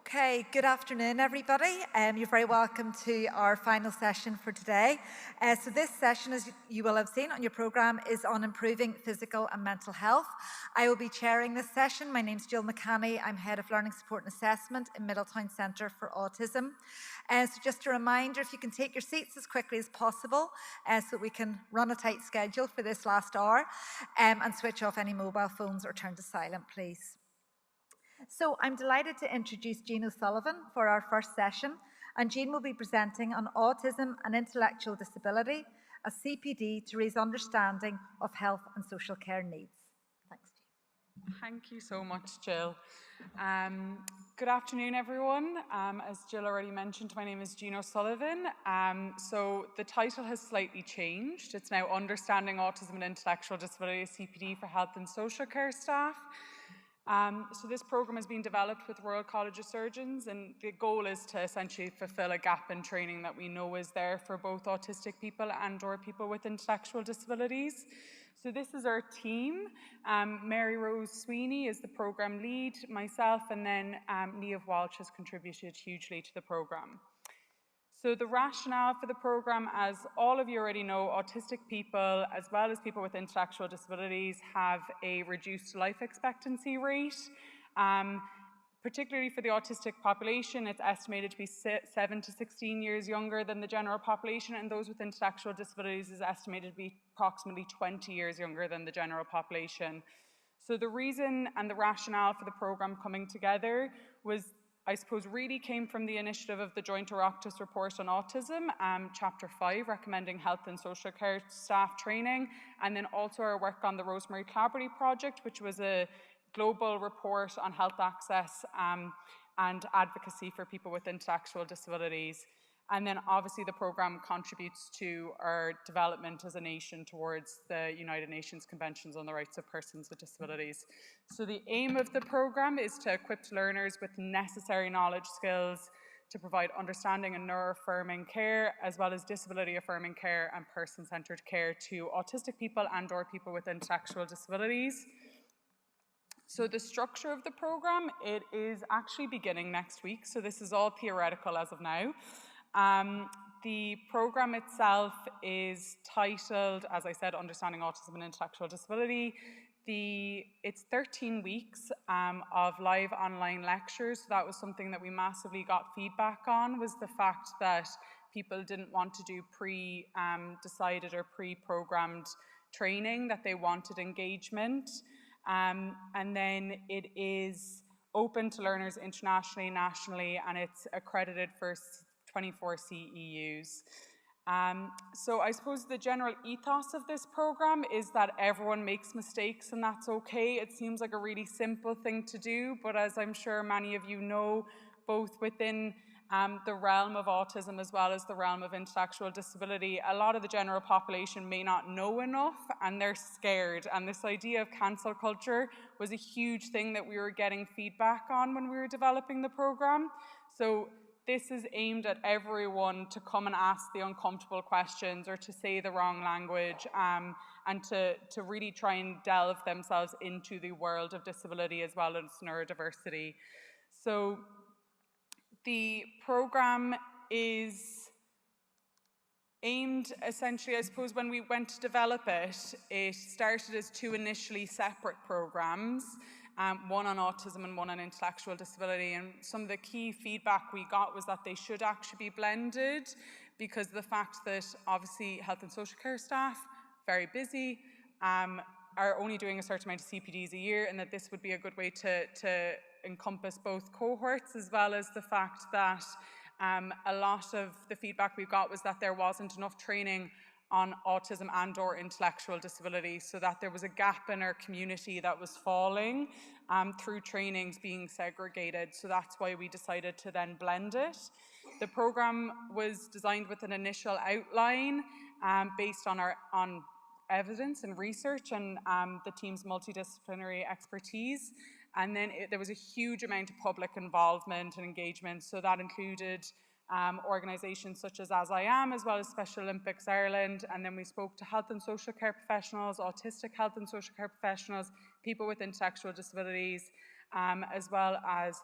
Okay, good afternoon everybody. You're very welcome to our final session for today. So this session, as you will have seen on your programme, is on improving physical and mental health. I will be chairing this session. My name's Jill McCanney. I'm Head of Learning Support and Assessment in Middletown Centre for Autism. So just a reminder, if you can take your seats as quickly as possible so we can run a tight schedule for this last hour and switch off any mobile phones or turn to silent, please. So I'm delighted to introduce Jeanne O'Sullivan for our first session, and Jeanne will be presenting on Autism and Intellectual Disability, a CPD to raise understanding of health and social care needs. Thanks, Jeanne. Thank you so much, Jill. Good afternoon, everyone. As Jill already mentioned, my name is Jeanne O'Sullivan. So the title has slightly changed. It's now Understanding Autism and Intellectual Disability, CPD for Health and Social Care Staff. So this programme has been developed with Royal College of Surgeons, and the goal is to essentially fulfil a gap in training that we know is there for both autistic people and/or people with intellectual disabilities. So this is our team. Mary Rose Sweeney is the programme lead, myself, and then Niamh Walsh has contributed hugely to the programme. So the rationale for the programme, as all of you already know, autistic people, as well as people with intellectual disabilities, have a reduced life expectancy rate. Particularly for the autistic population, it's estimated to be 7 to 16 years younger than the general population, and those with intellectual disabilities is estimated to be approximately 20 years younger than the general population. So the reason and the rationale for the programme coming together was, I suppose, really came from the initiative of the Joint Oireachtas report on autism, Chapter 5, recommending health and social care staff training, and then also our work on the Rosemary Collaborative Project, which was a global report on health access and advocacy for people with intellectual disabilities. And then obviously the programme contributes to our development as a nation towards the United Nations Conventions on the Rights of Persons with Disabilities. So the aim of the programme is to equip learners with necessary knowledge, skills to provide understanding and neuro-affirming care, as well as disability-affirming care and person-centred care to autistic people and/or people with intellectual disabilities. So the structure of the programme, it is actually beginning next week, so this is all theoretical as of now. The programme itself is titled, as I said, Understanding Autism and Intellectual Disability. It's 13 weeks of live online lectures. So that was something that we massively got feedback on, was the fact that people didn't want to do pre-decided or pre-programmed training, that they wanted engagement. And then it is open to learners internationally, nationally, and it's accredited for 24 CEUs. So I suppose the general ethos of this programme is that everyone makes mistakes and that's okay. It seems like a really simple thing to do, but as I'm sure many of you know, both within the realm of autism as well as the realm of intellectual disability, a lot of the general population may not know enough and they're scared. And this idea of cancel culture was a huge thing that we were getting feedback on when we were developing the programme. So this is aimed at everyone to come and ask the uncomfortable questions or to say the wrong language and to really try and delve themselves into the world of disability as well as neurodiversity. So the programme is aimed, essentially, I suppose, when we went to develop it, it started as two initially separate programmes, one on autism and one on intellectual disability. And some of the key feedback we got was that they should actually be blended because of the fact that obviously health and social care staff, very busy, are only doing a certain amount of CPDs a year, and that this would be a good way to encompass both cohorts, as well as the fact that a lot of the feedback we got was that there wasn't enough training on autism and/or intellectual disability, so that there was a gap in our community that was falling through trainings being segregated. So that's why we decided to then blend it. The programme was designed with an initial outline based on evidence and research and the team's multidisciplinary expertise. And then there was a huge amount of public involvement and engagement. So that included organisations such as I Am, as well as Special Olympics Ireland. And then we spoke to health and social care professionals, autistic health and social care professionals, people with intellectual disabilities, as well as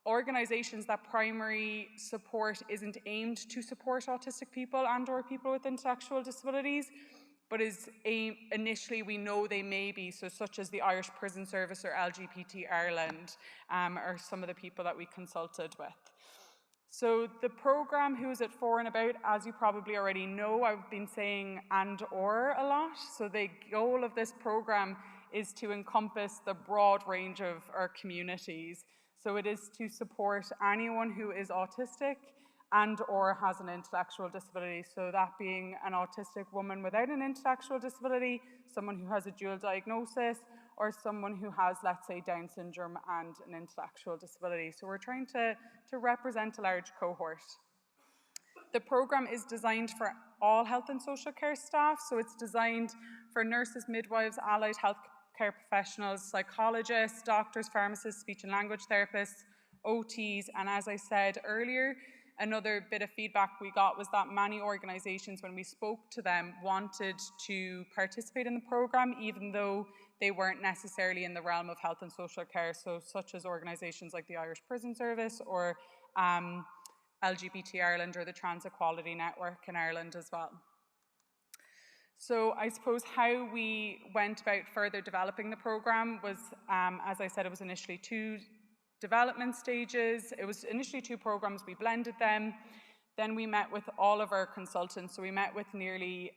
organisations that primary support isn't aimed to support autistic people and or people with intellectual disabilities, but is initially we know they may be, so such as the Irish Prison Service or LGBT Ireland are some of the people that we consulted with. So the programme Who Is It For and About, as you probably already know, I've been saying and or a lot. So the goal of this programme is to encompass the broad range of our communities. So it is to support anyone who is autistic and or has an intellectual disability. So that being an autistic woman without an intellectual disability, someone who has a dual diagnosis, or someone who has, let's say, Down syndrome and an intellectual disability. So we're trying to represent a large cohort. The programme is designed for all health and social care staff, so it's designed for nurses, midwives, allied health care professionals, psychologists, doctors, pharmacists, speech and language therapists, OTs, and as I said earlier, another bit of feedback we got was that many organisations, when we spoke to them, wanted to participate in the programme, even though they weren't necessarily in the realm of health and social care, so such as organisations like the Irish Prison Service or LGBT Ireland or the Trans Equality Network in Ireland as well. So I suppose how we went about further developing the programme was, as I said, it was initially 2 development stages. It was initially 2 programmes, we blended them. Then we met with all of our consultants. So we met with nearly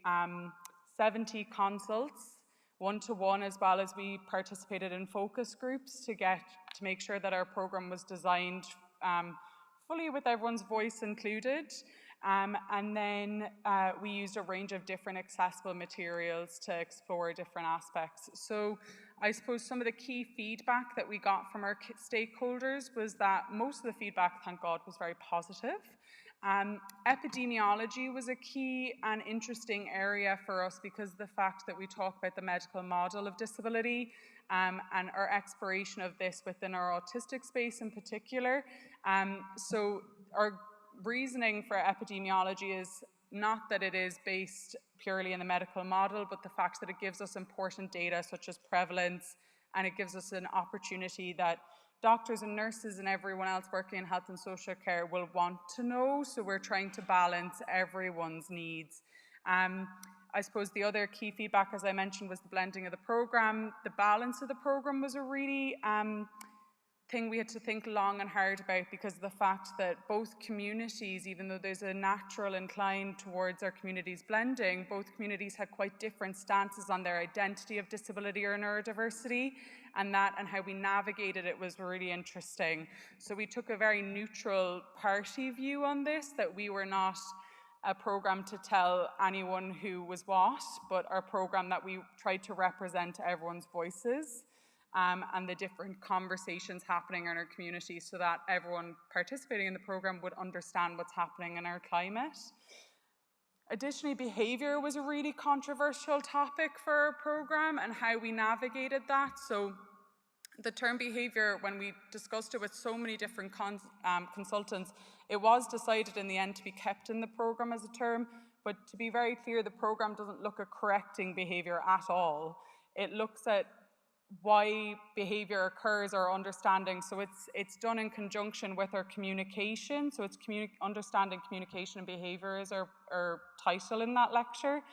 70 consults, one-to-one, as well as we participated in focus groups to make sure that our programme was designed fully with everyone's voice included. And then we used a range of different accessible materials to explore different aspects. So I suppose some of the key feedback that we got from our stakeholders was that most of the feedback, thank God, was very positive. Epidemiology was a key and interesting area for us because of the fact that we talk about the medical model of disability and our exploration of this within our autistic space in particular. So our reasoning for epidemiology is not that it is based purely in the medical model, but the fact that it gives us important data such as prevalence, and it gives us an opportunity that doctors and nurses and everyone else working in health and social care will want to know, so we're trying to balance everyone's needs. I suppose the other key feedback, as I mentioned, was the blending of the programme. The balance of the programme was a really thing we had to think long and hard about because of the fact that both communities, even though there's a natural incline towards our communities blending, both communities had quite different stances on their identity of disability or neurodiversity, and how we navigated it was really interesting. So we took a very neutral party view on this, that we were not a programme to tell anyone who was what, but our programme that we tried to represent everyone's voices. And the different conversations happening in our community so that everyone participating in the programme would understand what's happening in our climate. Additionally, behaviour was a really controversial topic for our programme and how we navigated that. So the term behaviour, when we discussed it with so many different consultants, it was decided in the end to be kept in the programme as a term, but to be very clear, the programme doesn't look at correcting behaviour at all. It looks at why behaviour occurs or understanding. So it's done in conjunction with our communication. So it's understanding communication and behaviour is our title in that lecture.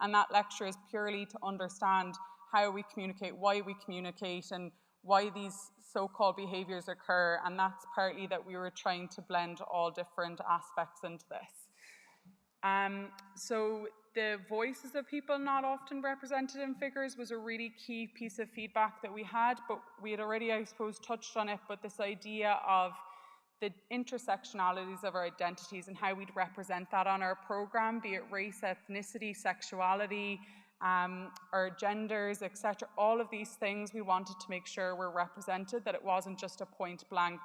And that lecture is purely to understand how we communicate, why we communicate, and why these so-called behaviours occur. And that's partly that we were trying to blend all different aspects into this. So the voices of people not often represented in figures was a really key piece of feedback that we had, but we had already, I suppose, touched on it, but this idea of the intersectionalities of our identities and how we'd represent that on our programme, be it race, ethnicity, sexuality, our genders, etc. All of these things we wanted to make sure were represented, that it wasn't just a point blank,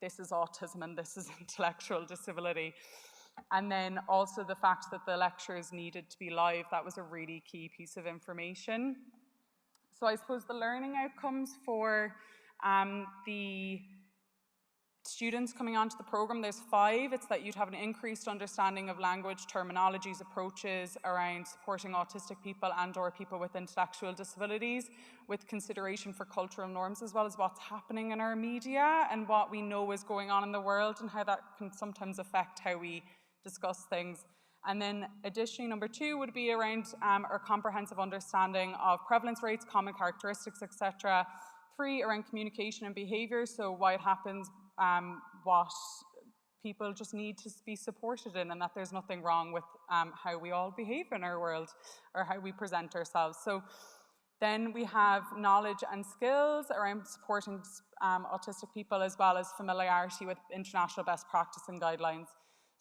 this is autism and this is intellectual disability. And then also the fact that the lectures needed to be live, that was a really key piece of information. So I suppose the learning outcomes for the Students coming onto the program, there's 5. It's that you'd have an increased understanding of language, terminologies, approaches around supporting autistic people and or people with intellectual disabilities, with consideration for cultural norms as well as what's happening in our media and what we know is going on in the world and how that can sometimes affect how we discuss things. And then additionally, number 2 would be around our comprehensive understanding of prevalence rates, common characteristics, etc. 3, around communication and behaviour, so why it happens, what people just need to be supported in, and that there's nothing wrong with how we all behave in our world or how we present ourselves. So then we have knowledge and skills around supporting autistic people, as well as familiarity with international best practice and guidelines.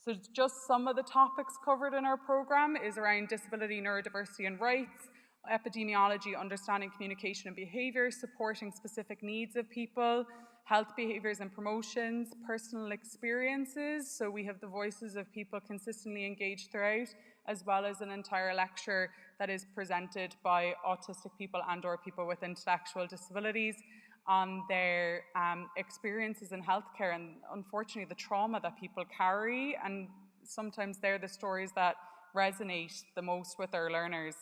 So just some of the topics covered in our program is around disability, neurodiversity and rights, epidemiology, understanding communication and behaviour, supporting specific needs of people, health behaviours and promotions, personal experiences. So we have the voices of people consistently engaged throughout, as well as an entire lecture that is presented by autistic people and or people with intellectual disabilities on their experiences in healthcare and unfortunately the trauma that people carry, and sometimes they're the stories that resonate the most with our learners.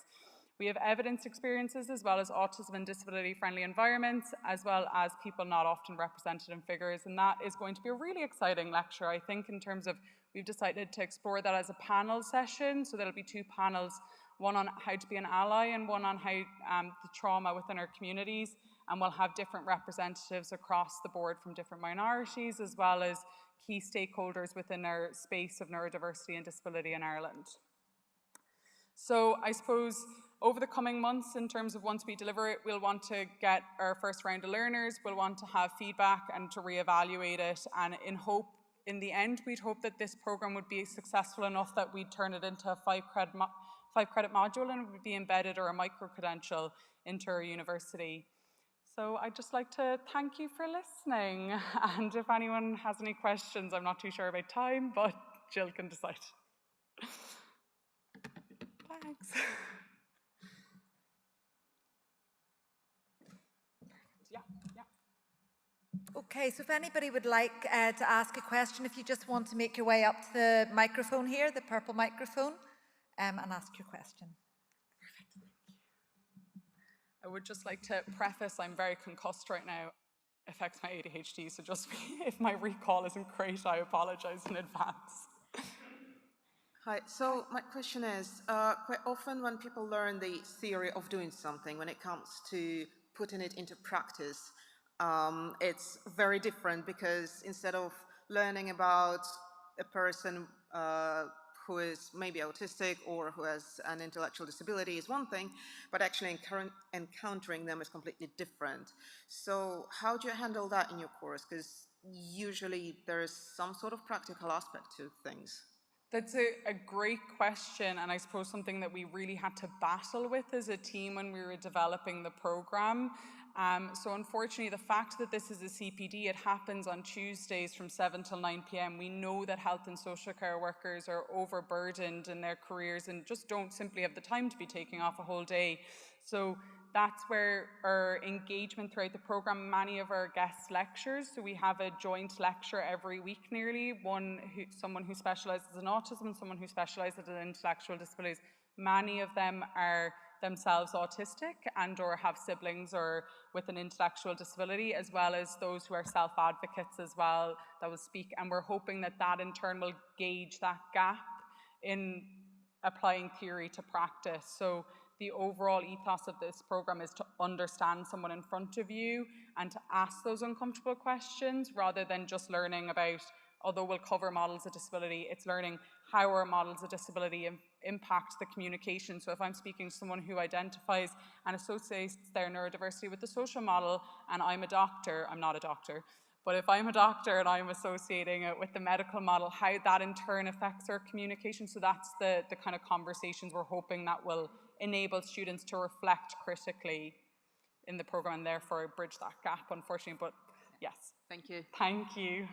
We have evidence experiences as well as autism and disability friendly environments, as well as people not often represented in figures, and that is going to be a really exciting lecture, I think, in terms of we've decided to explore that as a panel session. So there'll be 2 panels, one on how to be an ally and one on how the trauma within our communities, and we'll have different representatives across the board from different minorities as well as key stakeholders within our space of neurodiversity and disability in Ireland. So I suppose over the coming months, in terms of once we deliver it, we'll want to get our first round of learners, we'll want to have feedback and to reevaluate it, and in the end, we'd hope that this program would be successful enough that we'd turn it into a 5-credit module and it would be embedded or a micro-credential into our university. So I'd just like to thank you for listening, and if anyone has any questions, I'm not too sure about time, but Jill can decide. Thanks. Yeah. Okay, so if anybody would like to ask a question, if you just want to make your way up to the microphone here, the purple microphone, and ask your question. Perfect, thank you. I would just like to preface, I'm very concussed right now. It affects my ADHD, so just if my recall isn't great, I apologise in advance. Hi, so my question is, quite often when people learn the theory of doing something, when it comes to putting it into practice, it's very different, because instead of learning about a person who is maybe autistic or who has an intellectual disability is one thing, but actually encountering them is completely different. So how do you handle that in your course? Because usually there is some sort of practical aspect to things. That's a great question, and I suppose something that we really had to battle with as a team when we were developing the program. So unfortunately, the fact that this is a CPD, it happens on Tuesdays from 7 till 9 p.m. We know that health and social care workers are overburdened in their careers and just don't simply have the time to be taking off a whole day. So that's where our engagement throughout the program, many of our guest lectures, so we have a joint lecture every week nearly, someone who specialises in autism and someone who specialises in intellectual disabilities. Many of them are themselves autistic and or have siblings or with an intellectual disability, as well as those who are self-advocates as well that will speak, and we're hoping that that in turn will gauge that gap in applying theory to practice. So the overall ethos of this program is to understand someone in front of you and to ask those uncomfortable questions, rather than just learning about, although we'll cover models of disability, it's learning how our models of disability impact the communication. So if I'm speaking to someone who identifies and associates their neurodiversity with the social model, and I'm a doctor, I'm not a doctor, but if I'm a doctor and I'm associating it with the medical model, how that in turn affects our communication. So that's the kind of conversations we're hoping that will enable students to reflect critically in the program and therefore bridge that gap, unfortunately. But yes. Thank you. Thank you.